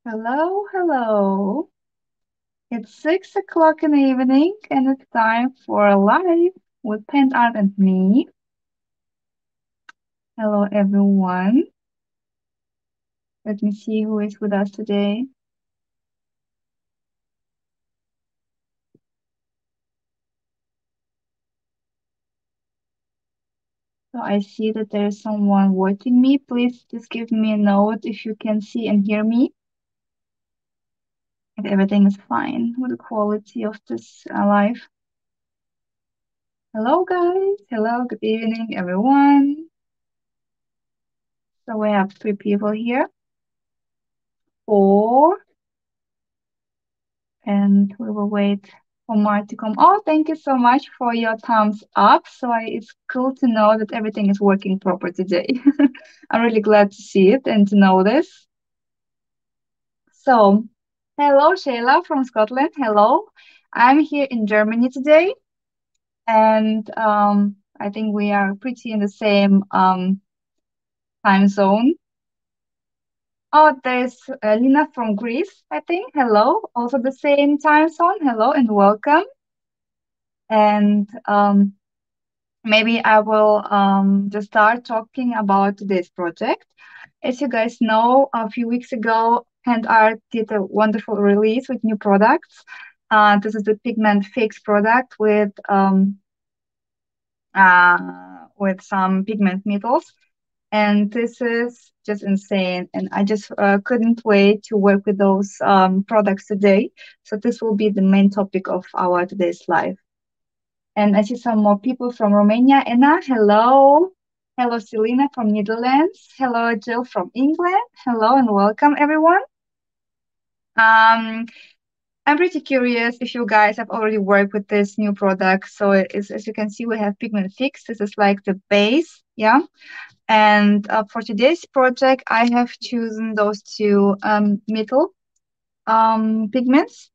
Hello, hello. It's 6 o'clock in the evening and it's time for a live with Art and me. Hello, everyone. Let me see who is with us today. So I see that there is someone watching me. Please just give me a note if you can see and hear me. If everything is fine with the quality of this live. Hello, guys. Hello, good evening, everyone. So we have 3 people here. 4. And we will wait for more to come. Oh, thank you so much for your thumbs up. So it's cool to know that everything is working proper today. I'm really glad to see it and to know this. So, hello, Shayla from Scotland. Hello. I'm here in Germany today. And I think we are pretty in the same time zone. Oh, there's Lina from Greece, I think. Hello. Also the same time zone. Hello and welcome. And maybe I will just start talking about today's project. As you guys know, a few weeks ago, Art did a wonderful release with new products. This is the Pigment Fix product with some pigment metals. And this is just insane. And I just couldn't wait to work with those products today. So this will be the main topic of our today's live. And I see some more people from Romania. Anna, hello. Hello, Selena from Netherlands. Hello, Jill from England. Hello and welcome, everyone. I'm pretty curious if you guys have already worked with this new product. So as you can see, we have Pigment Fix. This is like the base, yeah. And for today's project, I have chosen those two metal pigments.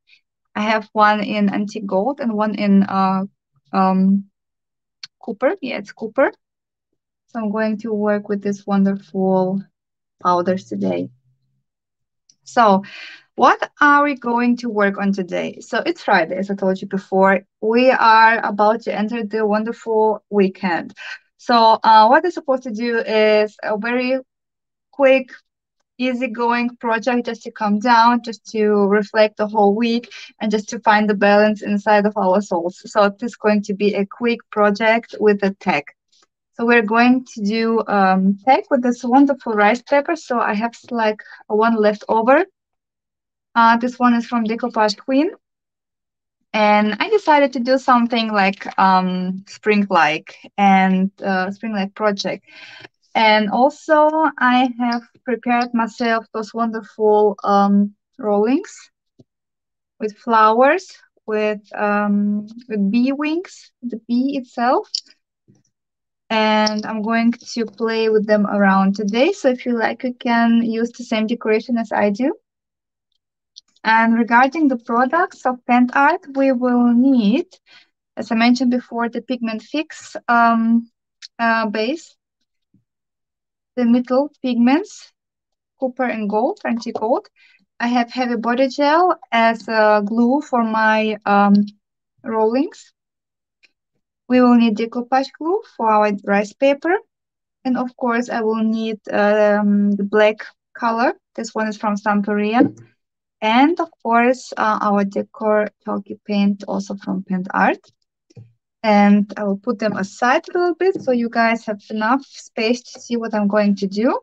I have one in antique gold and one in copper. Yeah, it's copper. So I'm going to work with this wonderful powders today. So what are we going to work on today? So it's Friday, as I told you before. We are about to enter the wonderful weekend. So what I'm supposed to do is a very quick, easygoing project just to calm down, just to reflect the whole week, and just to find the balance inside of our souls. So this is going to be a quick project with a tag. So we're going to do tag with this wonderful rice paper. So I have like one left over. This one is from Dekoratőr Queen. And I decided to do something like spring-like and spring-like project. And also I have prepared myself those wonderful rollings with flowers, with bee wings, the bee itself. And I'm going to play with them around today. So if you like, you can use the same decoration as I do. And regarding the products of Art, we will need, as I mentioned before, the Pigment Fix base, the metal pigments, copper and gold, antique gold. I have heavy body gel as a glue for my rollings. We will need decoupage glue for our rice paper. And of course, I will need the black color. This one is from Samperian. And of course, our decor chalky paint also from Art. And I will put them aside a little bit so you guys have enough space to see what I'm going to do.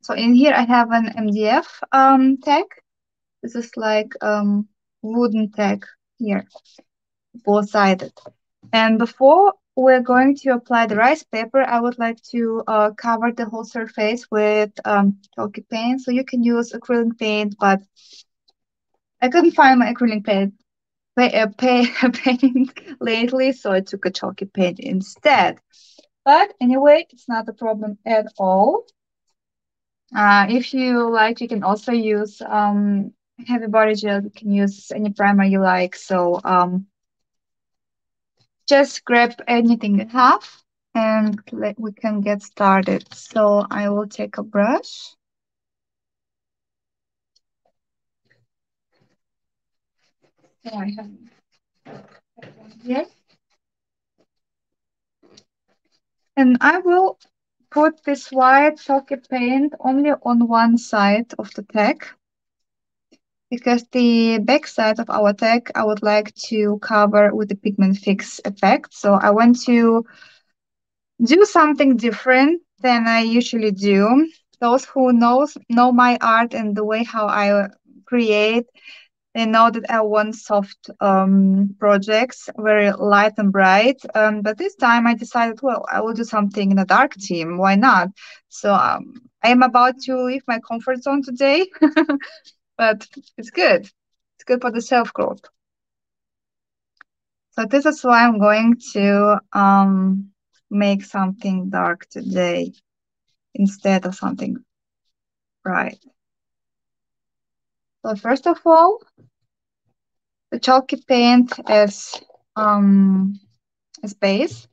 So in here, I have an MDF tag. This is like wooden tag here, four-sided. And before we're going to apply the rice paper, I would like to cover the whole surface with chalky paint. So you can use acrylic paint, but I couldn't find my acrylic paint lately, so I took a chalky paint instead. But anyway, it's not a problem at all. If you like, you can also use heavy body gel. You can use any primer you like. So just grab anything you have and we can get started. So I will take a brush. So I have one here. And I will put this white chalky paint only on one side of the tag, because the back side of our tag I would like to cover with the pigment fix effect. So I want to do something different than I usually do. Those who know my art and the way how I create, they know that I want soft projects, very light and bright. But this time I decided, well, I will do something in a dark theme. Why not? So I am about to leave my comfort zone today, but it's good. It's good for the self growth. So this is why I'm going to make something dark today instead of something bright. So first of all, the chalky paint is base.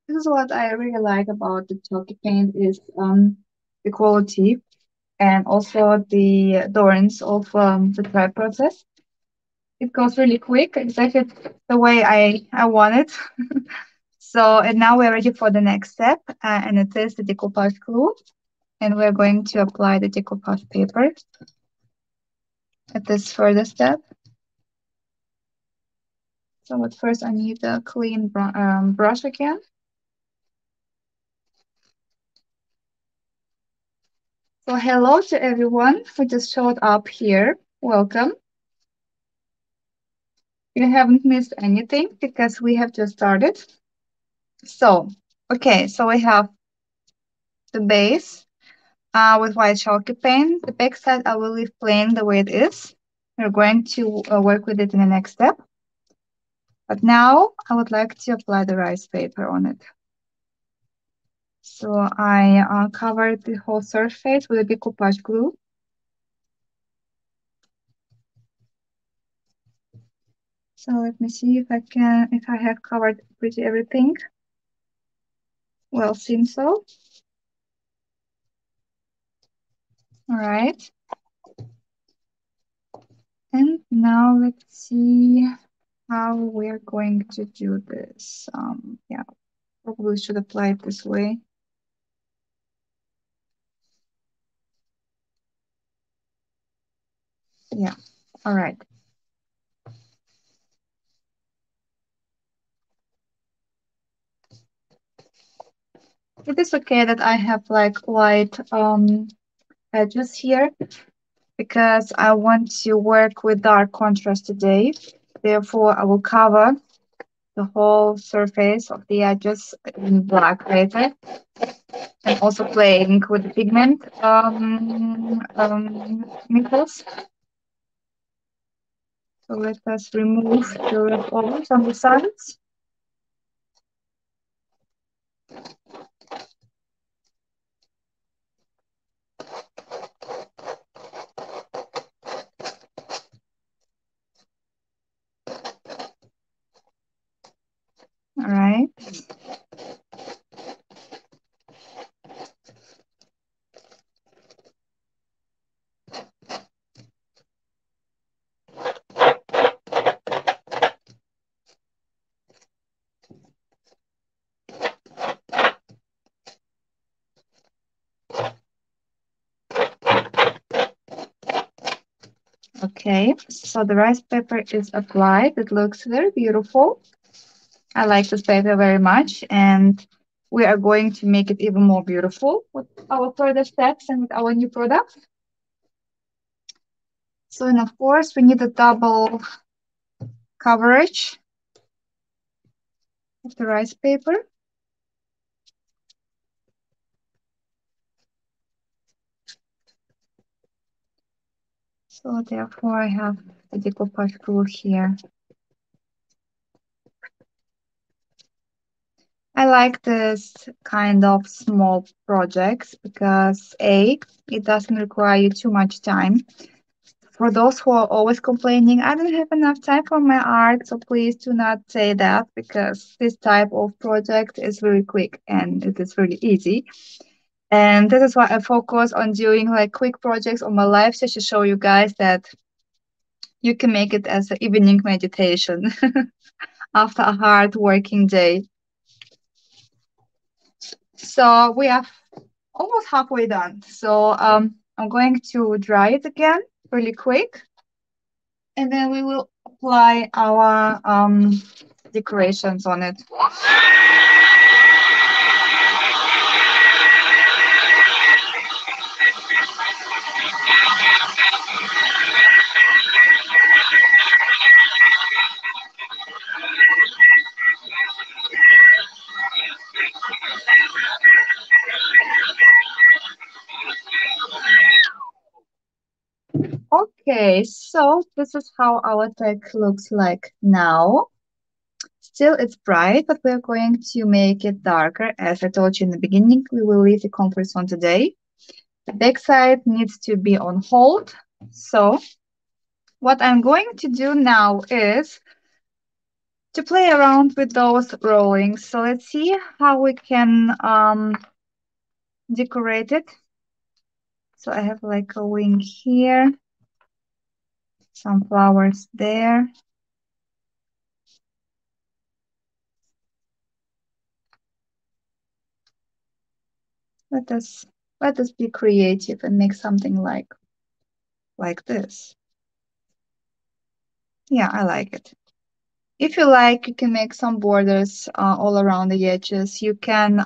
This is what I really like about the chalky paint is the quality and also the endurance of the dry process. It goes really quick, exactly the way I want it. So, and now we're ready for the next step, and it is the decoupage glue. And we're going to apply the decoupage paper at this further step. So at first I need a clean brush again. So hello to everyone who just showed up here. Welcome. You haven't missed anything because we have just started. So, okay, so we have the base with white chalky paint. The back side I will leave plain the way it is. We're going to work with it in the next step. But now I would like to apply the rice paper on it. So I covered the whole surface with a decoupage glue. So let me see if I have covered pretty everything. Well, seems so. All right. And now let's see how we're going to do this. Yeah, probably should apply it this way. Yeah, all right. It is okay that I have like white edges here because I want to work with dark contrast today. Therefore, I will cover the whole surface of the edges in black later, and also playing with the pigment metals. So let us remove the leftovers on the sides. All right. Okay, so the rice paper is applied. It looks very beautiful. I like this paper very much, and we are going to make it even more beautiful with our further steps and with our new product. So, and of course, we need a double coverage of the rice paper. So therefore I have the decoupage tool here. I like this kind of small projects because A, it doesn't require you too much time. For those who are always complaining, I don't have enough time for my art, so please do not say that, because this type of project is really quick and it is really easy. And this is why I focus on doing like quick projects on my live session to show you guys that you can make it as an evening meditation after a hard working day. So we are almost halfway done. So I'm going to dry it again really quick, and then we will apply our decorations on it. Okay, so this is how our tag looks like now. Still, it's bright, but we're going to make it darker. As I told you in the beginning, we will leave the comfort zone today. The backside needs to be on hold. So what I'm going to do now is to play around with those rollings. So let's see how we can decorate it. So I have like a wing here, some flowers there. Let us be creative and make something like this. Yeah, I like it. If you like, you can make some borders all around the edges. You can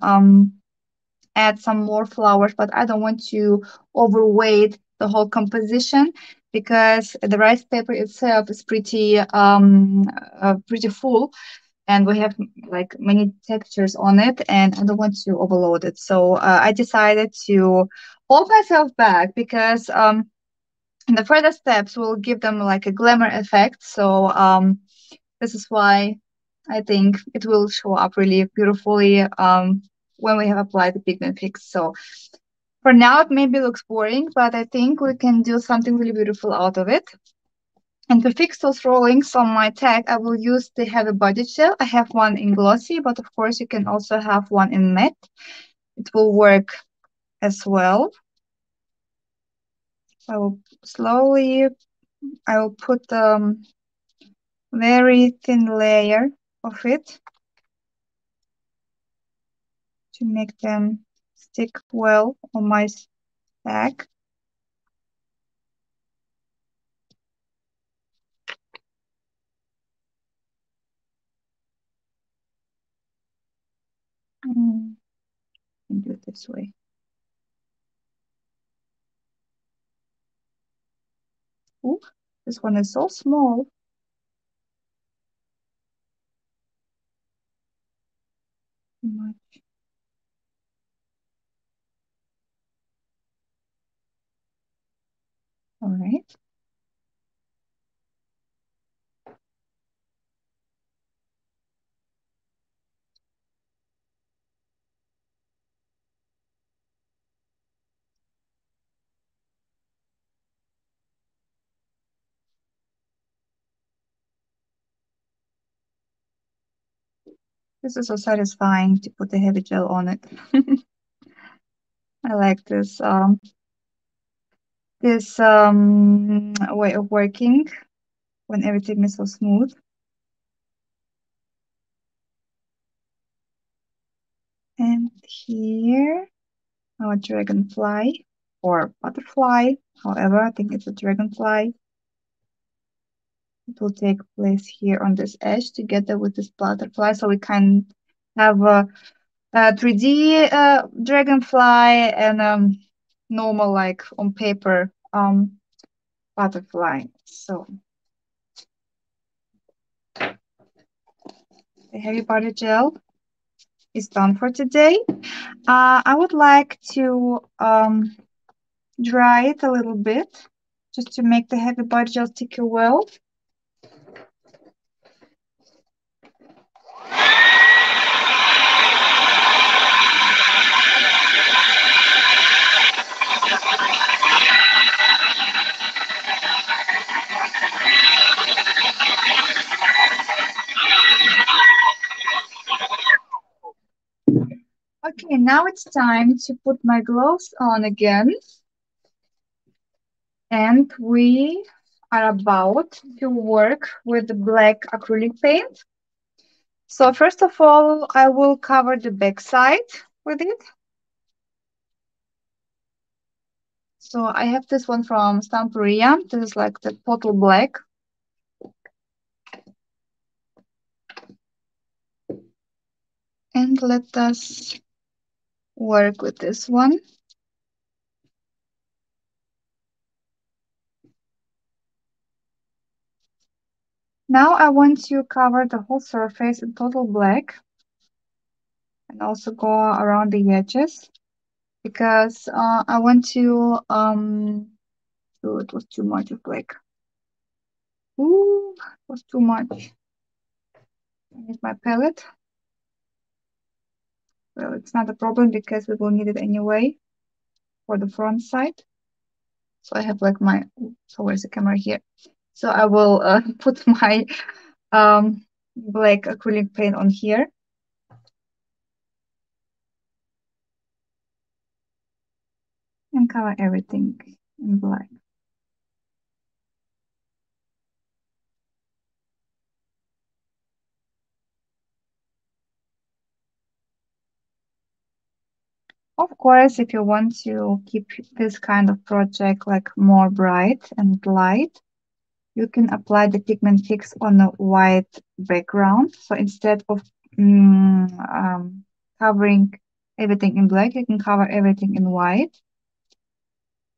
add some more flowers, but I don't want to overweight the whole composition because the rice paper itself is pretty full, and we have like many textures on it, and I don't want to overload it. So I decided to hold myself back because the further steps will give them like a glamour effect. So this is why I think it will show up really beautifully when we have applied the pigment fix. So for now, it maybe looks boring, but I think we can do something really beautiful out of it. And to fix those rollings on my tag, I will use the heavy body gel. I have one in glossy, but of course you can also have one in matte. It will work as well. I will put very thin layer of it to make them stick well on my tag. And do it this way. Ooh, this one is so small. Too much. All right. This is so satisfying to put the heavy gel on it. I like this way of working when everything is so smooth. And here, our dragonfly or butterfly, however, I think it's a dragonfly. It will take place here on this edge together with this butterfly, so we can have a 3D dragonfly and normal, like on paper, butterfly. So The heavy body gel is done for today. I would like to dry it a little bit just to make the heavy body gel stick well. Okay, now it's time to put my gloves on again. And we are about to work with the black acrylic paint. So first of all, I will cover the back side with it. So I have this one from Stamperia. This is like the total black. And let us work with this one. Now I want to cover the whole surface in total black and also go around the edges because I want to oh, it was too much of black. Ooh, it was too much. I need my palette. Well, it's not a problem because we will need it anyway for the front side. So I have like my, so where's the camera here? So I will put my black acrylic paint on here. And cover everything in black. Of course, if you want to keep this kind of project like more bright and light, you can apply the pigment fix on a white background. So instead of covering everything in black, you can cover everything in white.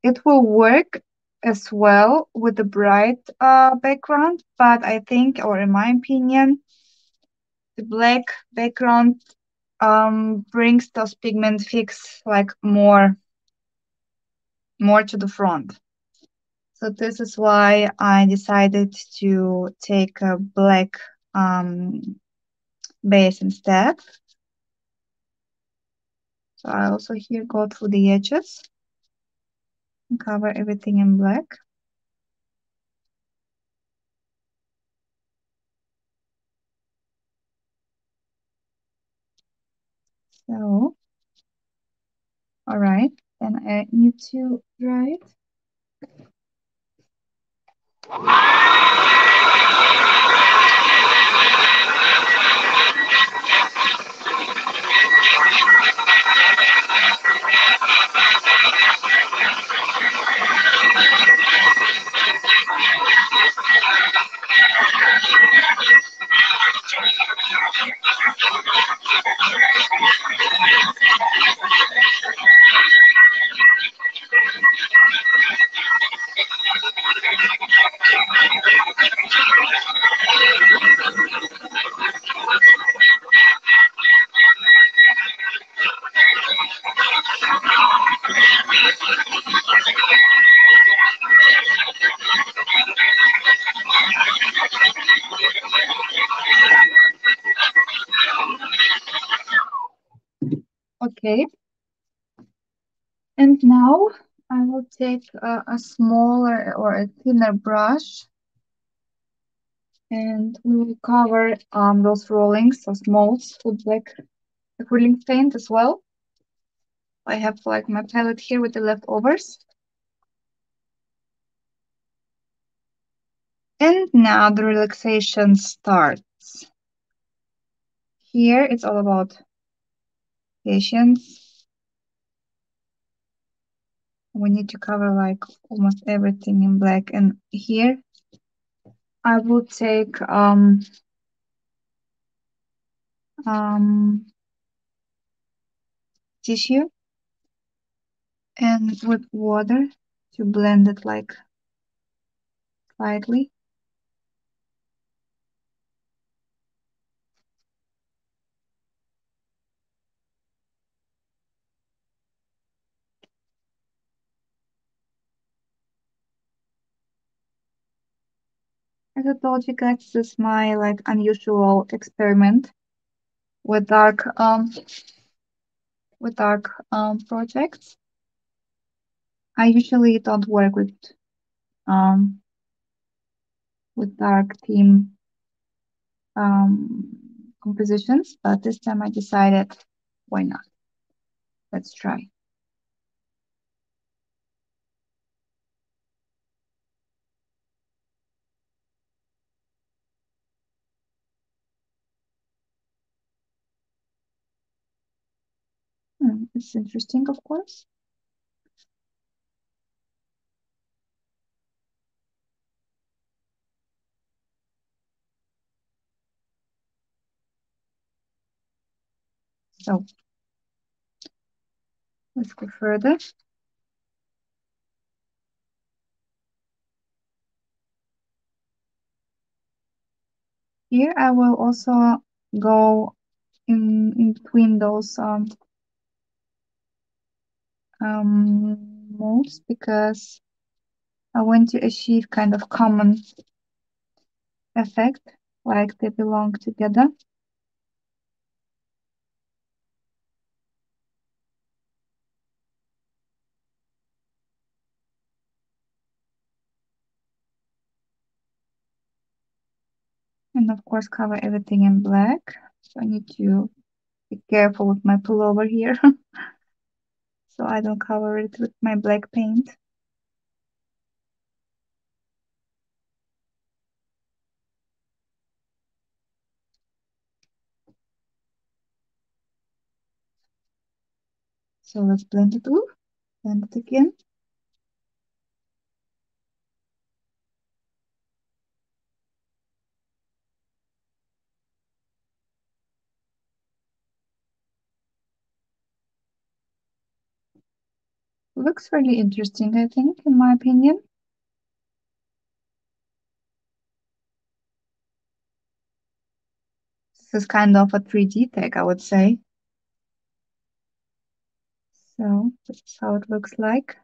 It will work as well with the bright background, but I think, or in my opinion, the black background brings those pigment fix like more to the front. So this is why I decided to take a black base instead. So I also here go through the edges and cover everything in black. So, all right, then I need to dry it. Okay. And now I will take a smaller or a thinner brush and we will cover those rollings, those molds with black acrylic paint as well. I have like my palette here with the leftovers. And now the relaxation starts. Here it's all about patience. We need to cover like almost everything in black. And here I will take tissue and with water to blend it like slightly. as I told you guys, this is my like unusual experiment with dark projects. I usually don't work with dark theme compositions, but this time I decided, why not? Let's try. It's interesting, of course. So let's go further. Here I will also go in between those modes because I want to achieve kind of common effect, like they belong together. And of course cover everything in black. So I need to be careful with my pullover here. So I don't cover it with my black paint. So let's blend it up, blend it again. Looks really interesting, I think, in my opinion. This is kind of a 3D tag, I would say. So this is how it looks like.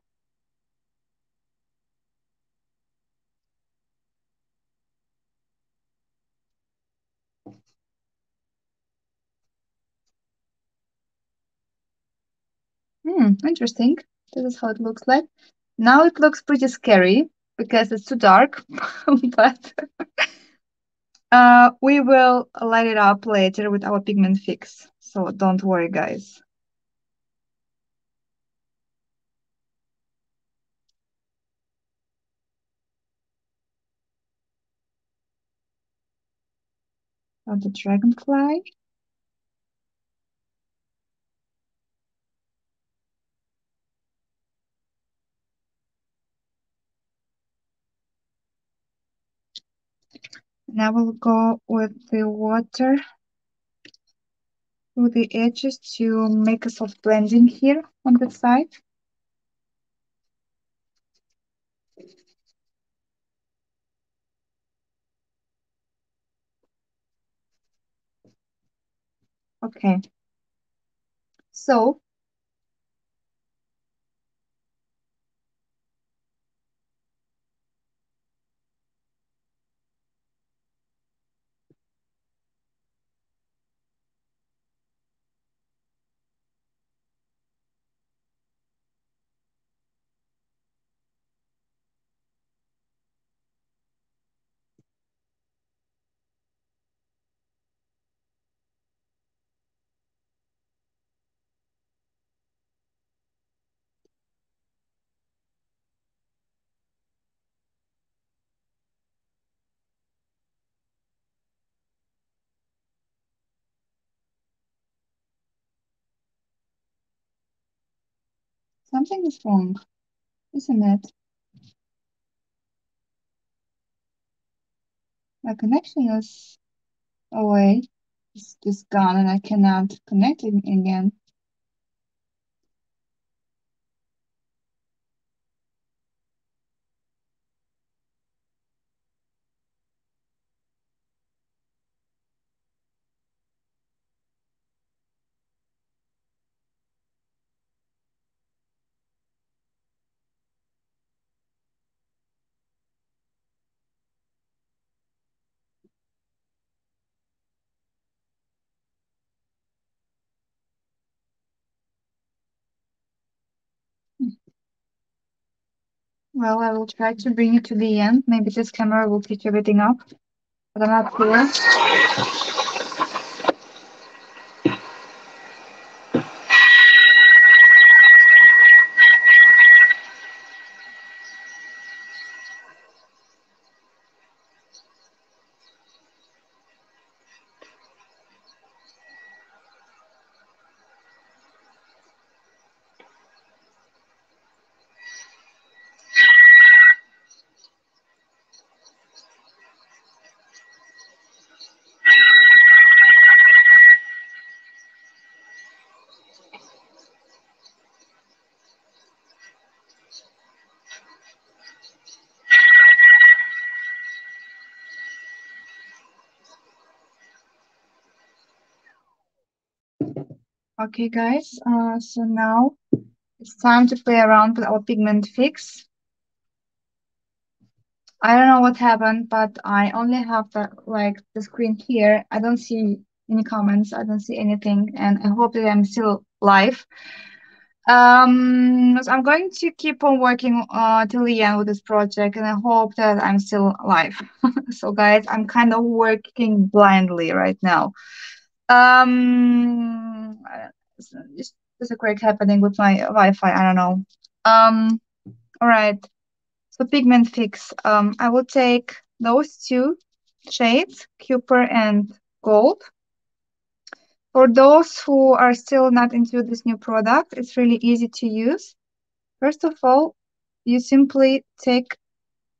Interesting. This is how it looks like. Now it looks pretty scary because it's too dark, but we will light it up later with our pigment fix. So don't worry, guys. On the dragonfly. Now we'll go with the water through the edges to make a soft blending here on the side. Okay. So something is wrong, isn't it? My connection is away. It's just gone and I cannot connect it again. Well, I will try to bring it to the end. Maybe this camera will pick everything up, but I'm not sure. Okay, guys, so now it's time to play around with our pigment fix. I don't know what happened, but I only have the screen here. I don't see any comments. I don't see anything, and I hope that I'm still live. So I'm going to keep on working till the end with this project, and I hope that I'm still alive. So, guys, I'm kind of working blindly right now. Um, there's a crack happening with my Wi-Fi. I don't know. All right. So pigment fix. I will take those two shades, Copper and Gold. For those who are still not into this new product, it's really easy to use. First of all, you simply take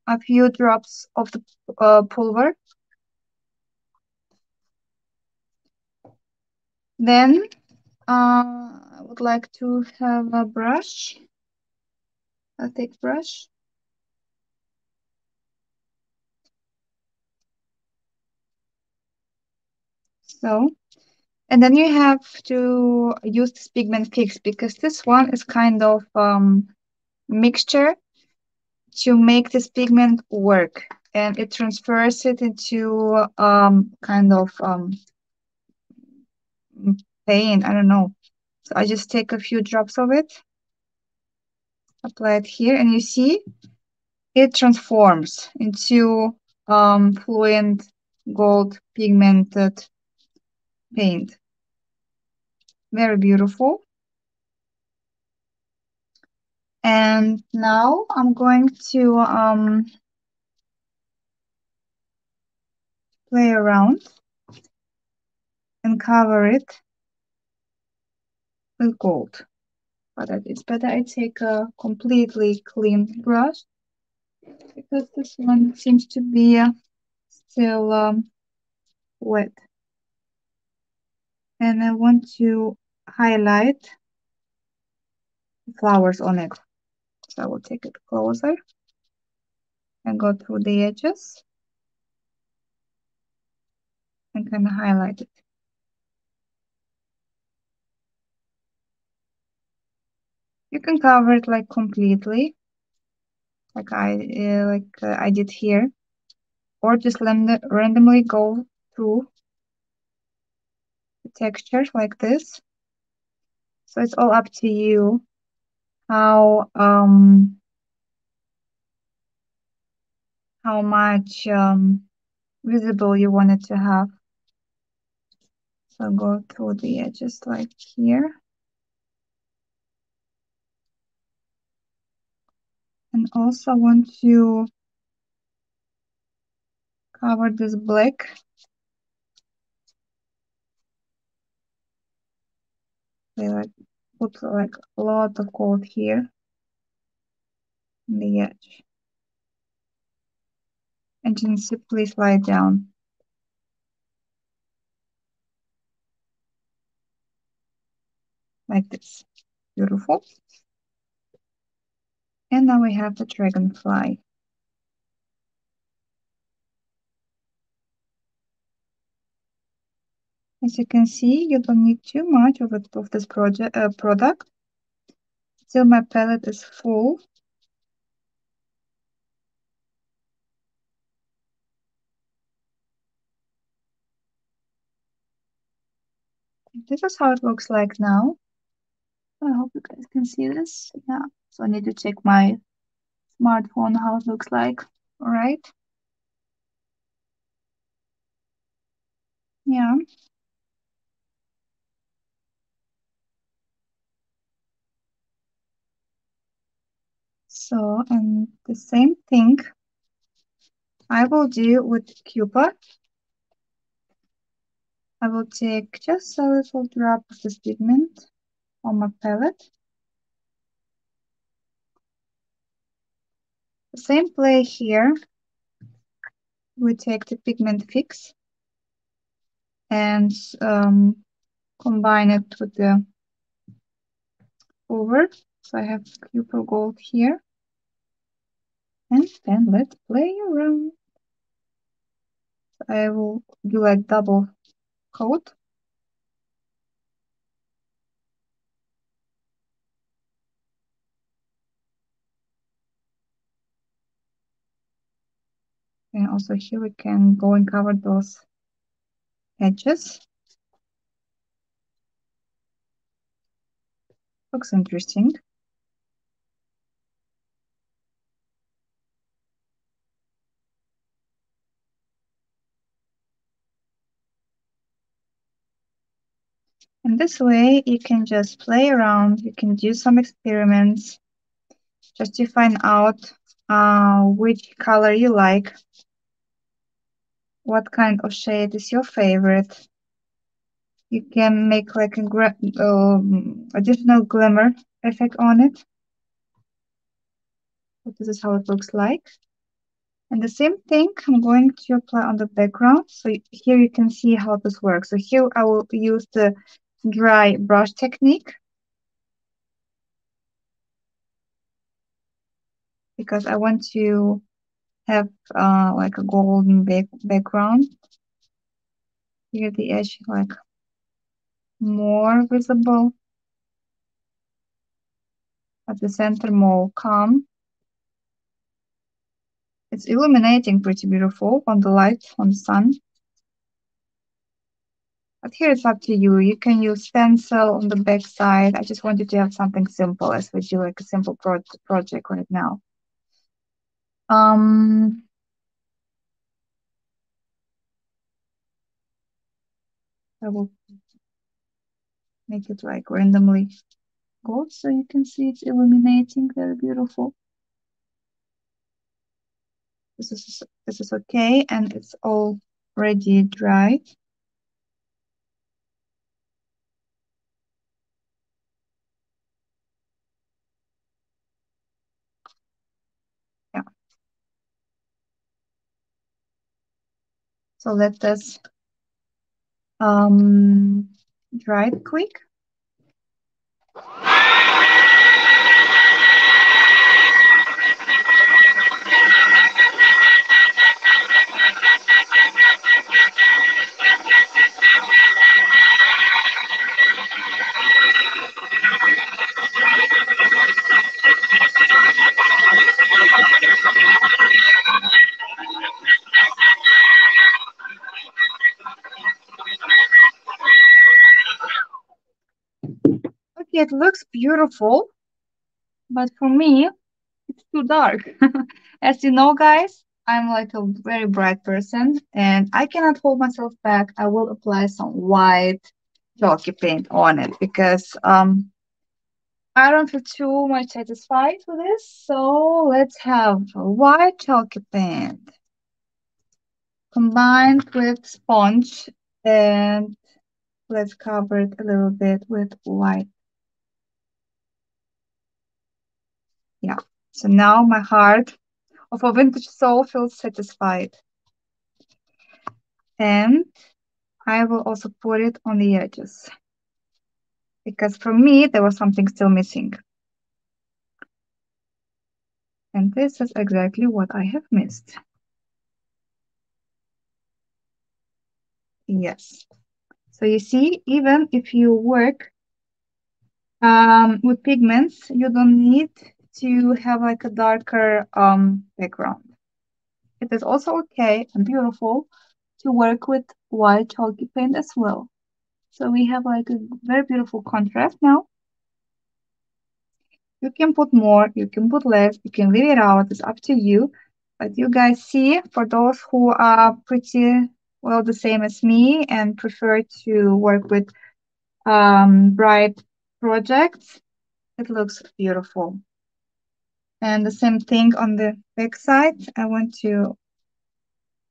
a few drops of the pulver. Then I would like to have a brush, a thick brush. So, and then you have to use this pigment fix because this one is kind of mixture to make this pigment work, and it transfers it into kind of paint. I don't know. So I just take a few drops of it, apply it here, and you see it transforms into fluent gold pigmented paint. Very beautiful. And now I'm going to play around and cover it with gold. But it's better I take a completely clean brush because this one seems to be still wet. And I want to highlight the flowers on it. So I will take it closer and go through the edges and kind of highlight it. You can cover it like completely, like I did here, or just randomly go through the texture like this. So it's all up to you how much visible you want it to have. So go through the edges like here. And also want to cover this black. They put like a lot of gold here on the edge. And then simply slide down. Like this. Beautiful. And now we have the dragonfly. As you can see, you don't need too much of this product. Still, my palette is full. This is how it looks like now. I hope you guys can see this. Yeah, so I need to check my smartphone how it looks like, right? Yeah. So, and the same thing I will do with Cupid. I will take just a little drop of this pigment on my palette. The same play here. We take the pigment fix and combine it with the over. So I have Cupid Gold here. And then let's play around. I will do like double coat. And also here we can go and cover those edges. Looks interesting. And this way you can just play around, you can do some experiments just to find out which color you like, what kind of shade is your favorite. You can make like a additional glimmer effect on it. So this is how it looks like. And the same thing I'm going to apply on the background. So here you can see how this works. So here I will use the dry brush technique because I want to have like a golden background. Here the edge like more visible. At the center more calm. It's illuminating pretty beautiful on the light, on the sun. But here it's up to you. You can use stencil on the back side. I just wanted to have something simple as we do like a simple project right now. I will make it like randomly gold so you can see it's illuminating, very beautiful. This is okay, and it's already dry. Yeah. So let us dry it quick. Okay, it looks beautiful, but for me, it's too dark. As you know, guys, I'm like a very bright person and I cannot hold myself back. I will apply some white chalky paint on it because I don't feel too much satisfied with this. So let's have white chalky paint combined with sponge and let's cover it a little bit with white. Yeah, so now my heart of a vintage soul feels satisfied. And I will also put it on the edges because for me there was something still missing. And this is exactly what I have missed. Yes. So you see, even if you work with pigments, you don't need to have like a darker background. It is also okay and beautiful to work with white chalky paint as well. So we have like a very beautiful contrast now. You can put more, you can put less, you can leave it out, it's up to you. But you guys see, for those who are pretty well the same as me and prefer to work with bright projects, it looks beautiful. And the same thing on the back side, I want to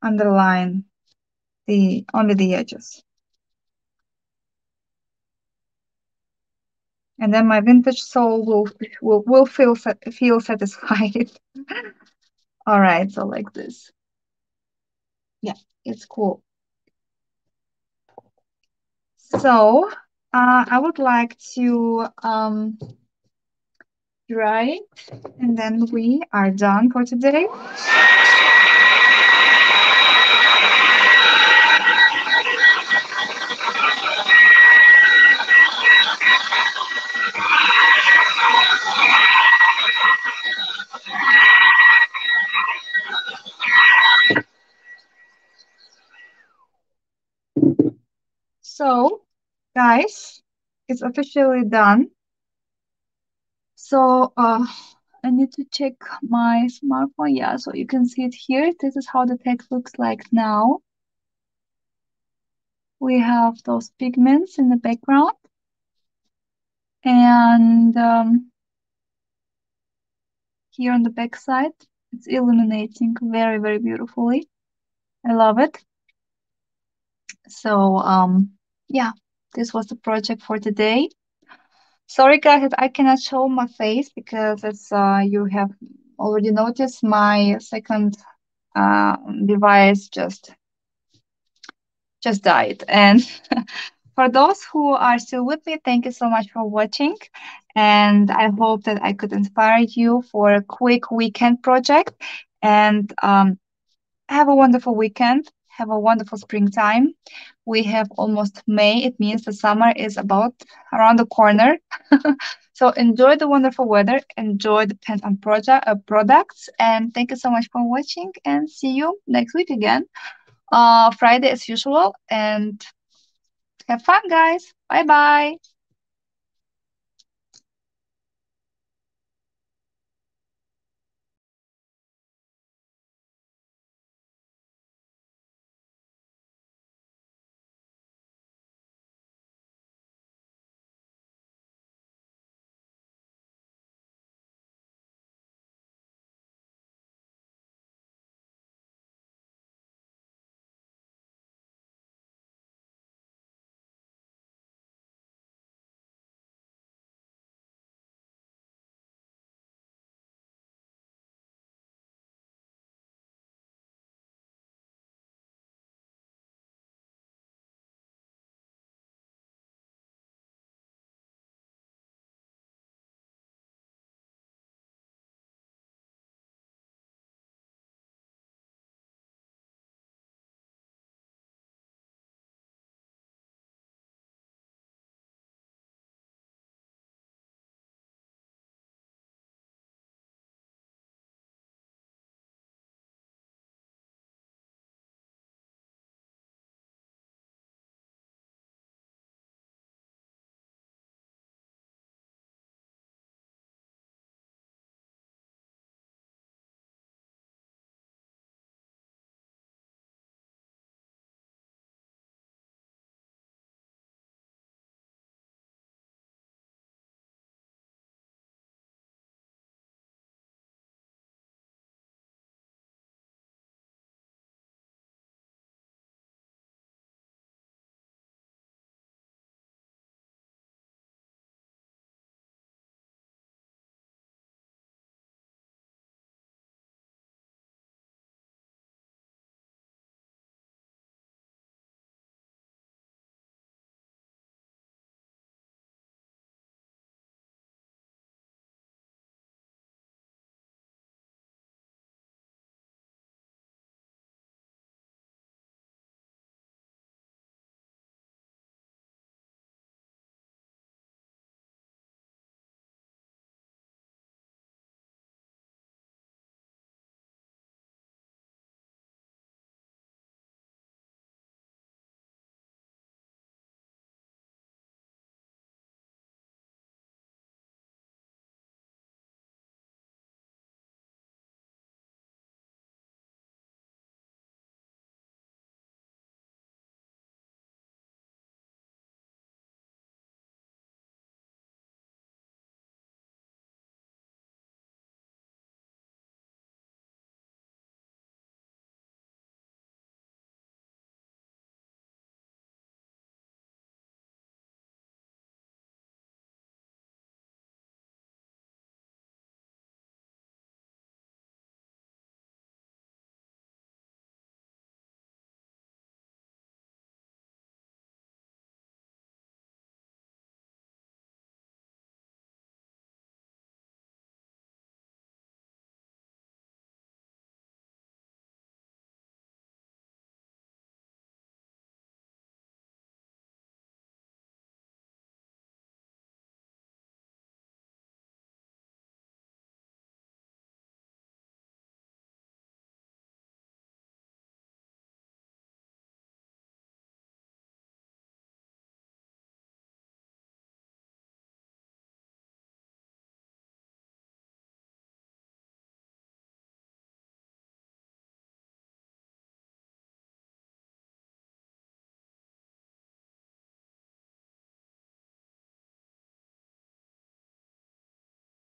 underline only the edges. And then my vintage soul will feel satisfied. All right, so like this. Yeah, it's cool. So I would like to dry it, and then we are done for today. So, guys, it's officially done. So, I need to check my smartphone. Yeah, so you can see it here. This is how the text looks like now. We have those pigments in the background. And here on the back side, it's illuminating very, very beautifully. I love it. So, yeah, this was the project for today. Sorry, guys, that I cannot show my face because as you have already noticed, my second device just died. And for those who are still with me, thank you so much for watching. And I hope that I could inspire you for a quick weekend project. And have a wonderful weekend. Have a wonderful springtime. We have almost May. It means the summer is about around the corner. So enjoy the wonderful weather. Enjoy the Pendant products. And thank you so much for watching. And see you next week again. Friday as usual. And have fun, guys. Bye bye.